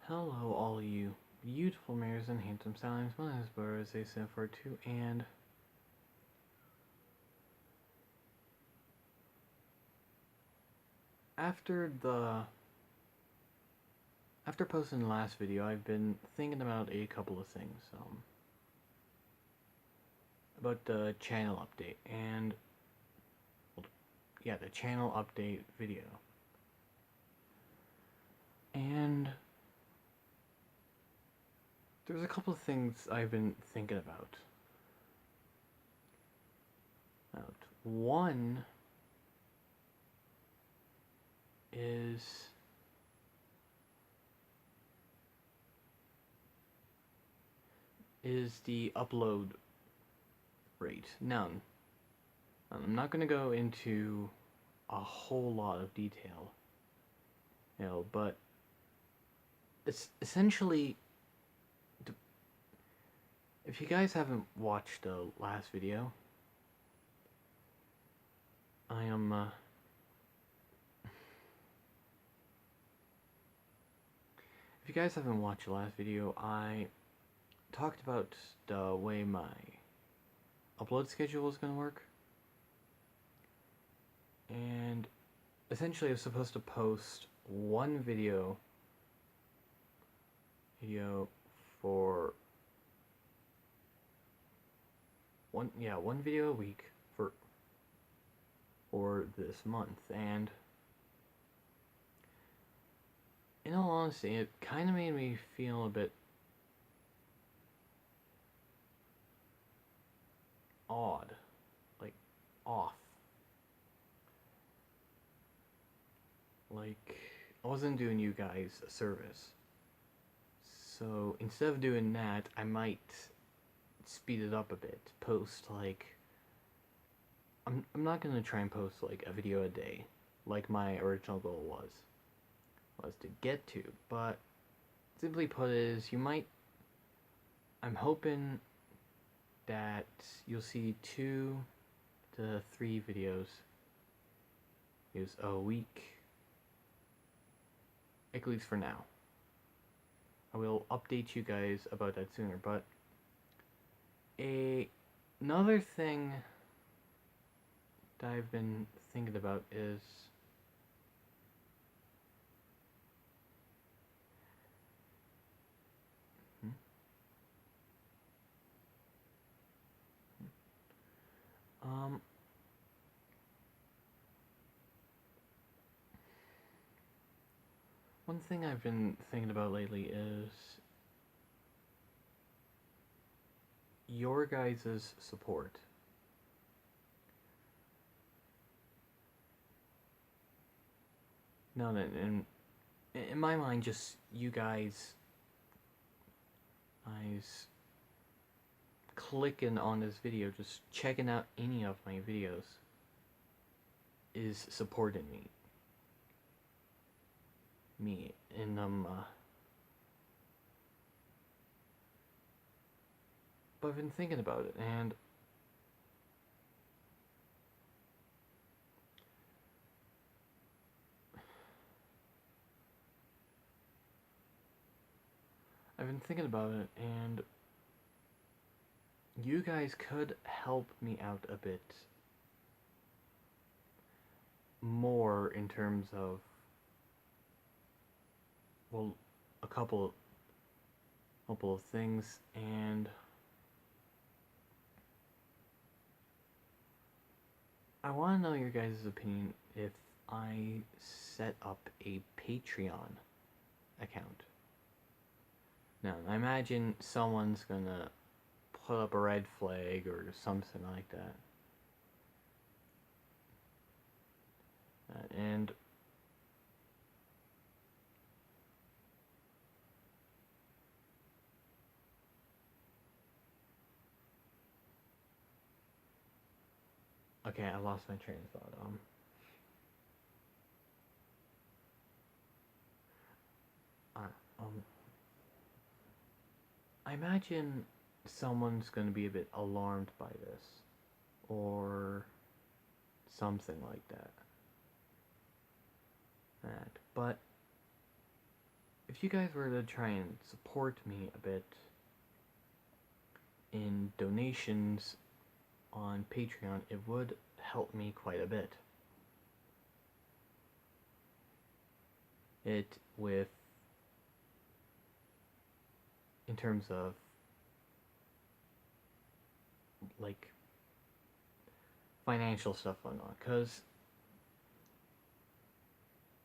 Hello, all you beautiful mares and handsome stallions. My name is Boris A742, and after posting the last video, I've been thinking about a couple of things. About the channel update and well, yeah, the channel update video, and there's a couple of things I've been thinking about. One is the upload rate. Now, I'm not going to go into a whole lot of detail, but it's essentially, if you guys haven't watched the last video, I am if you guys haven't watched the last video, I talked about the way my upload schedule is going to work. And essentially I was supposed to post one video for one video a week for this month, and in all honesty, it kind of made me feel a bit odd, like off. Like, I wasn't doing you guys a service. So instead of doing that, I might speed it up a bit. Post like, I'm not gonna try and post like a video a day, like my original goal was to get to. But simply put is, I'm hoping that you'll see 2 to 3 videos a week, at least for now. I will update you guys about that sooner, but another thing that I've been thinking about is one thing I've been thinking about lately is your guys' support. Now, in my mind, just you guys clicking on this video, just checking out any of my videos, is supporting me in but I've been thinking about it, and you guys could help me out a bit more in terms of, well, a couple of things, and I want to know your guys' opinion if I set up a Patreon account. Now, I imagine someone's gonna put up a red flag or something like that. And okay, I lost my train of thought. I imagine someone's gonna be a bit alarmed by this, or something like that. But if you guys were to try and support me a bit in donations on Patreon, it would help me quite a bit. In terms of like financial stuff and whatnot, because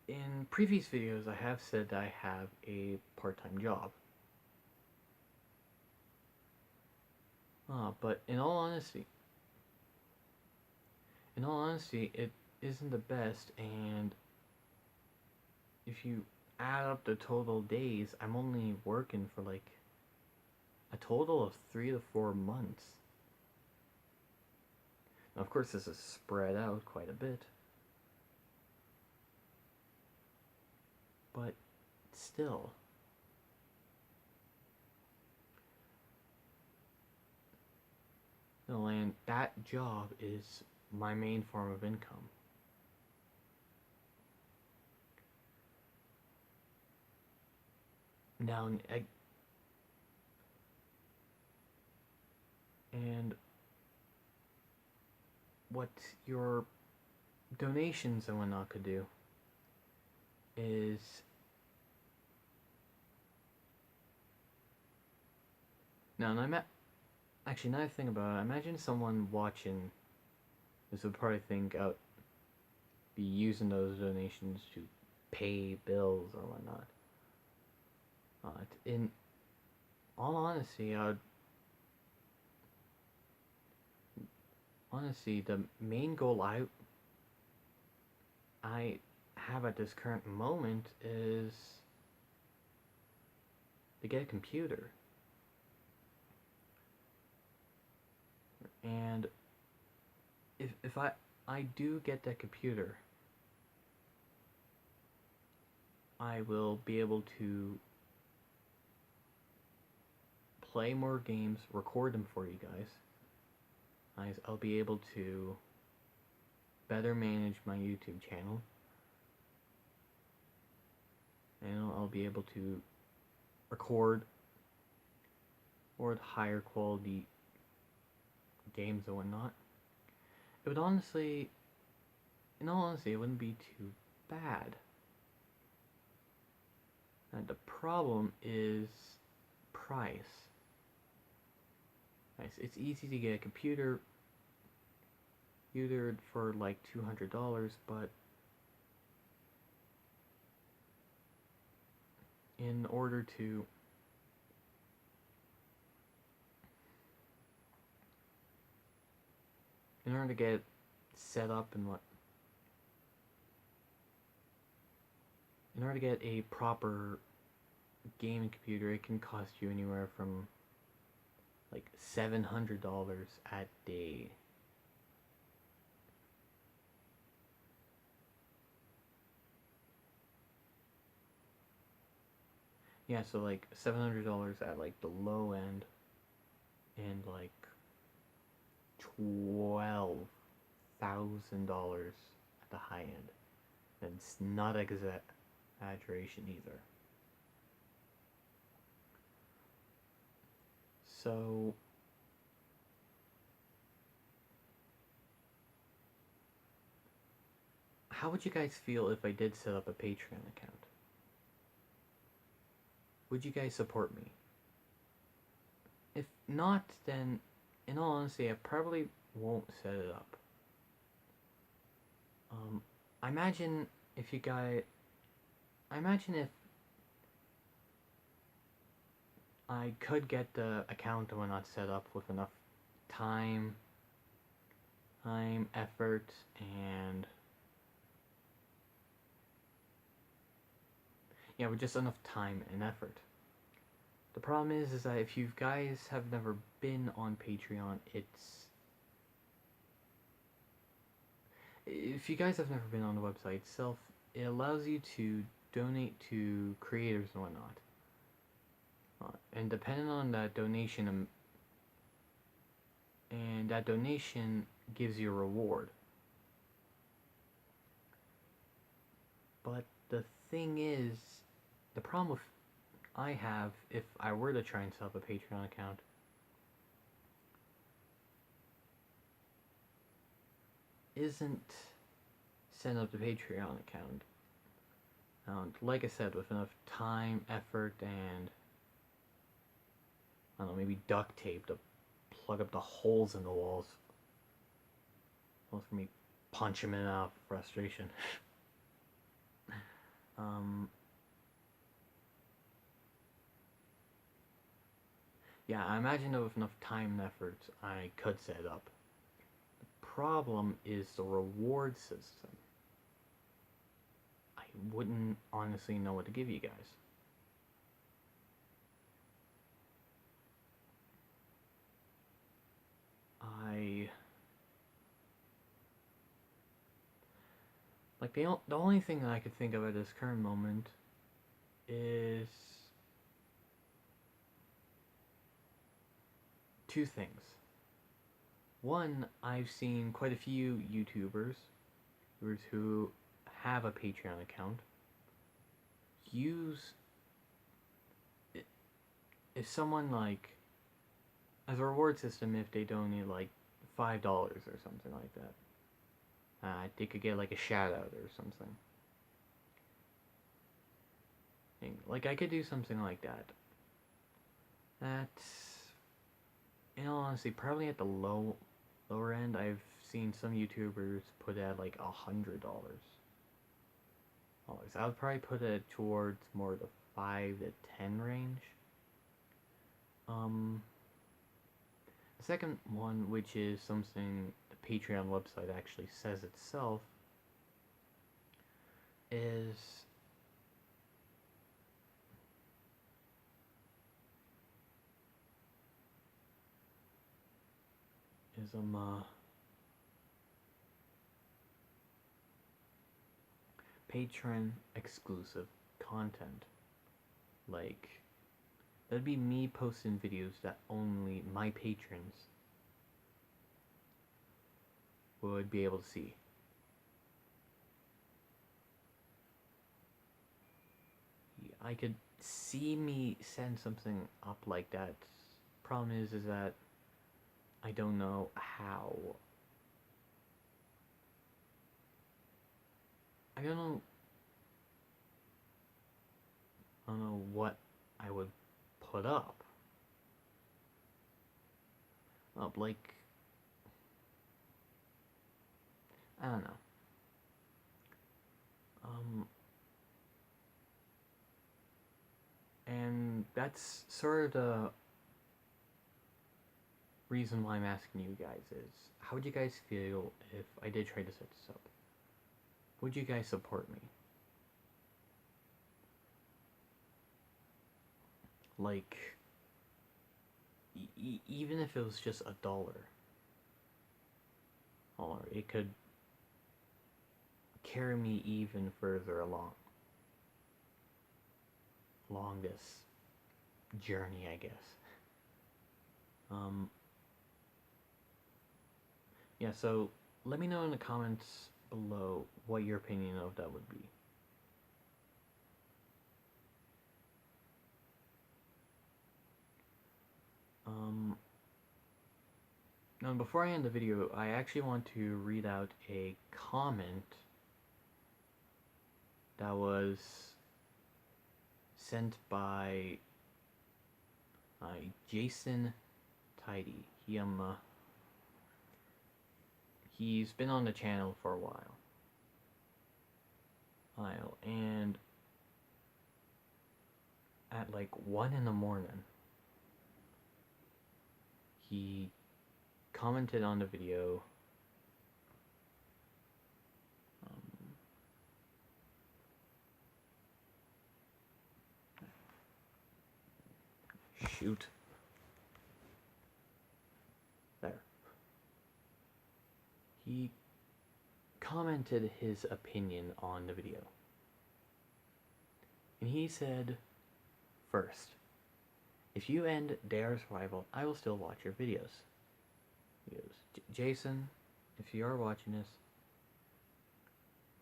in previous videos I have said that I have a part-time job. But in all honesty, it isn't the best, and if you add up the total days, I'm only working for like a total of 3 to 4 months. Now, of course, this is spread out quite a bit, but still. No, and that job is my main form of income. Now, and what your donations and whatnot could do is now, and actually, another thing about it, imagine someone watching this would probably think out be using those donations to pay bills or whatnot. In all honesty, the main goal I have at this current moment is to get a computer. And if I do get that computer, I will be able to play more games, record them for you guys. I'll be able to better manage my YouTube channel, and I'll be able to record higher quality games and whatnot. It would honestly, in all honesty, it wouldn't be too bad. And the problem is price. It's easy to get a computer for like $200, but in order to get set up and in order to get a proper gaming computer, it can cost you anywhere from like $700 at day. Yeah, so like $700 at like the low end, and like $12,000 at the high end. And it's not exaggeration either. So how would you guys feel if I did set up a Patreon account? Would you guys support me? If not, then in all honesty, I probably won't set it up. I imagine if I could get the account and whatnot set up with enough time, effort, and yeah, with just enough time and effort. The problem is that if you guys have never been on Patreon, if you guys have never been on the website itself, it allows you to donate to creators and whatnot. And depending on that donation, and that donation gives you a reward. But the thing is, the problem with I have, if I were to try and set up a Patreon account, isn't set up the Patreon account. Like I said, with enough time, effort, and I don't know, maybe duct tape to plug up the holes in the walls. Well, for me, punch them in out of frustration. Yeah, I imagine that with enough time and effort, I could set it up. The problem is the reward system. I wouldn't honestly know what to give you guys. Like, the only thing that I could think of at this current moment is two things. One, I've seen quite a few YouTubers who have a Patreon account use it, if someone like as a reward system if they donate like $5 or something like that. They could get like a shout out or something. Like I could do something like that. That's, in all honesty, probably at the lower end. I've seen some YouTubers put at like $100. I would probably put it towards more the 5 to 10 range. The second one, which is something the Patreon website actually says itself, is patron exclusive content. Like, that'd be me posting videos that only my patrons would be able to see. I could see me send something up like that. Problem is that I don't know how. I don't know what I would put up. Like, I don't know. And that's sort of the reason why I'm asking you guys is, how would you guys feel if I did try to set this up? Would you guys support me? Like, even if it was just $1, or it could carry me even further along this journey, I guess. Yeah, so let me know in the comments below what your opinion of that would be. Now, before I end the video, I actually want to read out a comment that was sent by Jason Tidy. He's been on the channel for a while, and at like 1 in the morning, he commented on the video. Shoot. There. He commented his opinion on the video. And he said, first, if you end Dare Survival, I will still watch your videos. He goes, Jason, if you are watching this,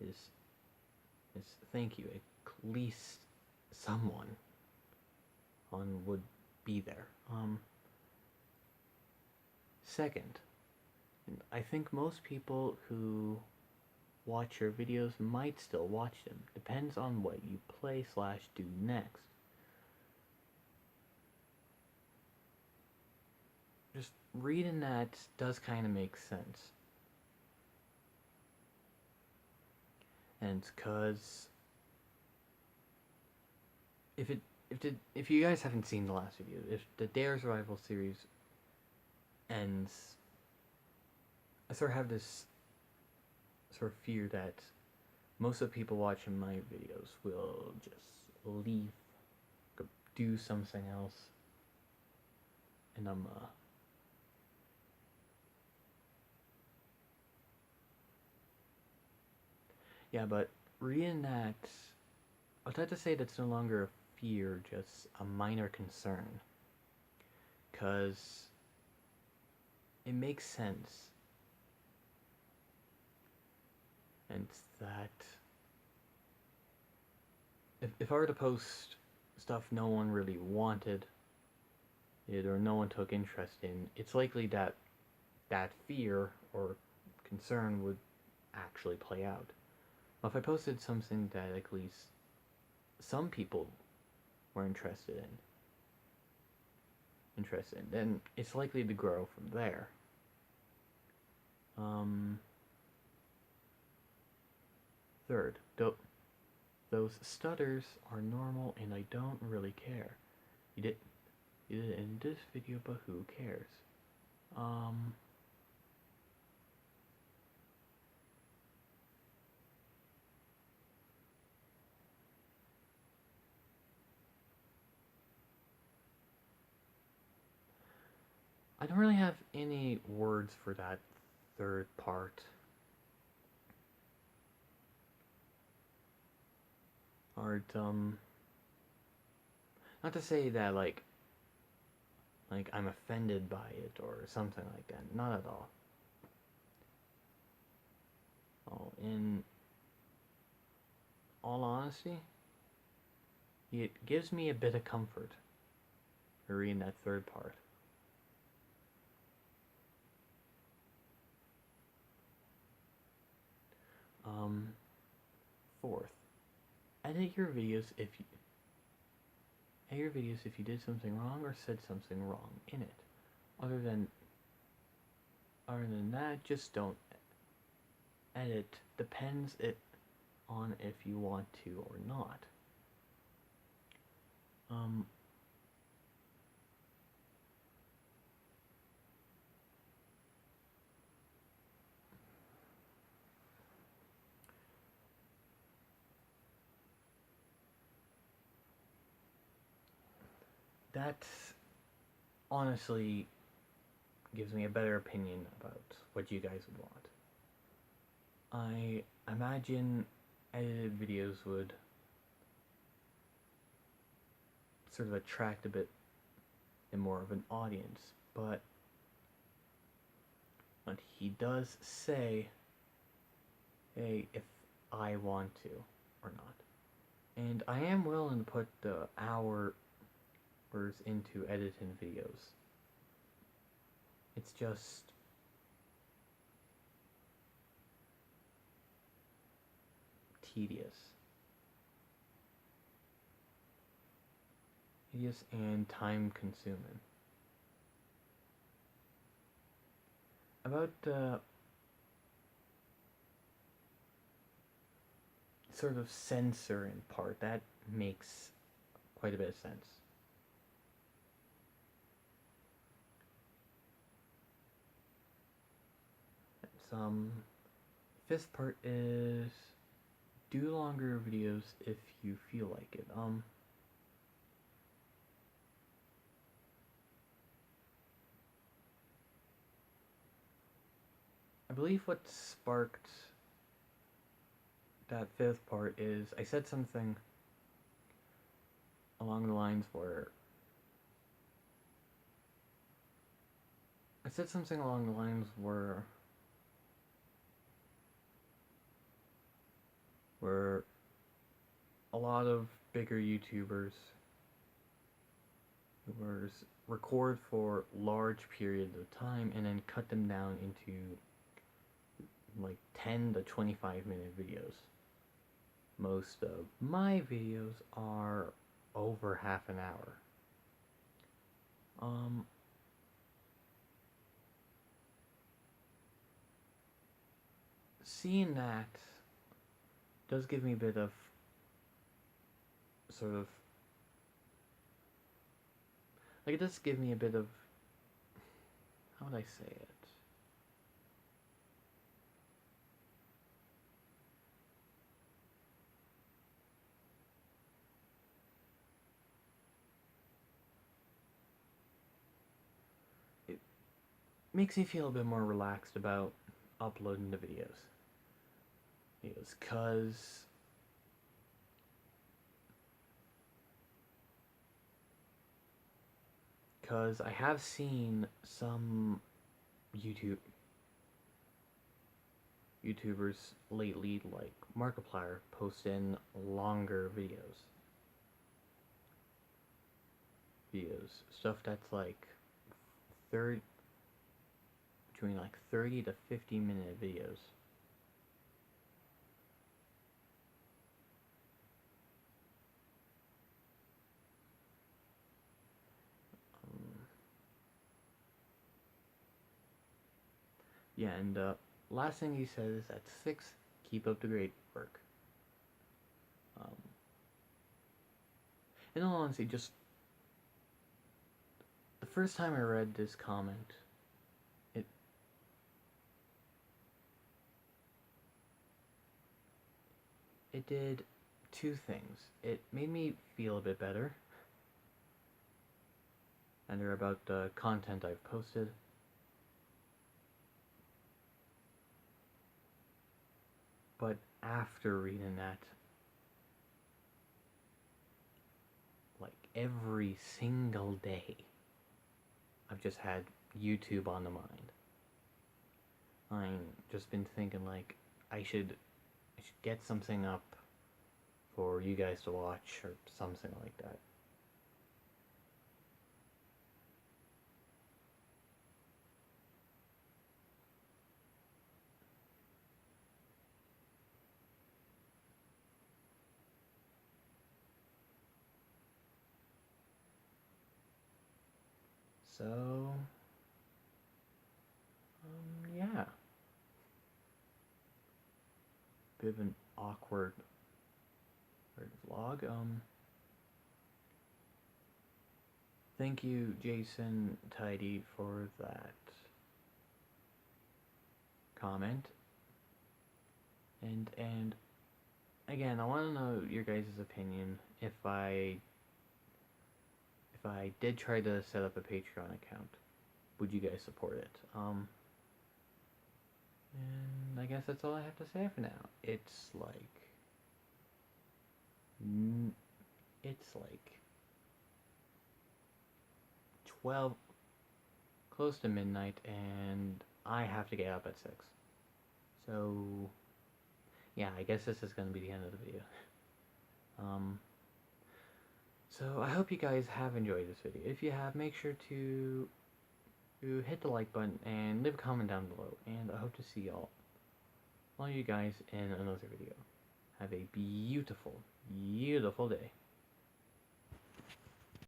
is thank you. At least someone on would be there. Second, I think most people who watch your videos might still watch them. Depends on what you play / do next. Just reading that does kind of make sense. And cause if you guys haven't seen the last video, if the Dare Survival series ends, I sort of have this sort of fear that most of the people watching my videos will just leave, go do something else, and yeah, but reading that, I'd have to say that's no longer a fear, just a minor concern. Because it makes sense. And that if I were to post stuff no one really wanted it or no one took interest in, it's likely that that fear or concern would actually play out. But if I posted something that at least some people were interested in, then it's likely to grow from there. Third, those stutters are normal and I don't really care. You did it in this video, but who cares? I don't really have any words for that third part. Or not to say that like I'm offended by it or something like that. Not at all. Oh, in all honesty, it gives me a bit of comfort reading that third part. Fourth, edit your videos if you did something wrong or said something wrong in it. Other than that, just don't edit. Depends it on if you want to or not. That honestly gives me a better opinion about what you guys would want. I imagine edited videos would sort of attract a bit more of an audience, but he does say, hey, if I want to or not. And I am willing to put the hours into editing videos. It's just tedious. Tedious and time consuming. About the sort of censoring part, that makes quite a bit of sense. Fifth part is do longer videos if you feel like it. I believe what sparked that fifth part is I said something along the lines where where a lot of bigger YouTubers record for large periods of time and then cut them down into like 10 to 25-minute videos. Most of my videos are over half an hour. Seeing that does give me a bit of sort of like it does give me a bit of, how would I say it? It makes me feel a bit more relaxed about uploading the videos. Because I have seen some YouTubers lately, like Markiplier, posting longer stuff that's like third between like 30 to 50-minute videos. Yeah, and last thing he says is at 6, keep up the great work. In all honesty, just the first time I read this comment, it did two things. It made me feel a bit better, and they're about the content I've posted. But after reading that, like every single day, I've just had YouTube on the mind. I've just been thinking like I should get something up for you guys to watch or something like that. So, yeah. Bit of an awkward vlog. Thank you, Jason Tidy, for that comment. And again, I want to know your guys' opinion if I did try to set up a Patreon account. Would you guys support it? And I guess that's all I have to say for now. It's like 12, close to midnight, and I have to get up at 6. So, yeah, I guess this is going to be the end of the video. So I hope you guys have enjoyed this video. If you have, make sure to hit the like button and leave a comment down below. And I hope to see all you guys in another video. Have a beautiful, beautiful day.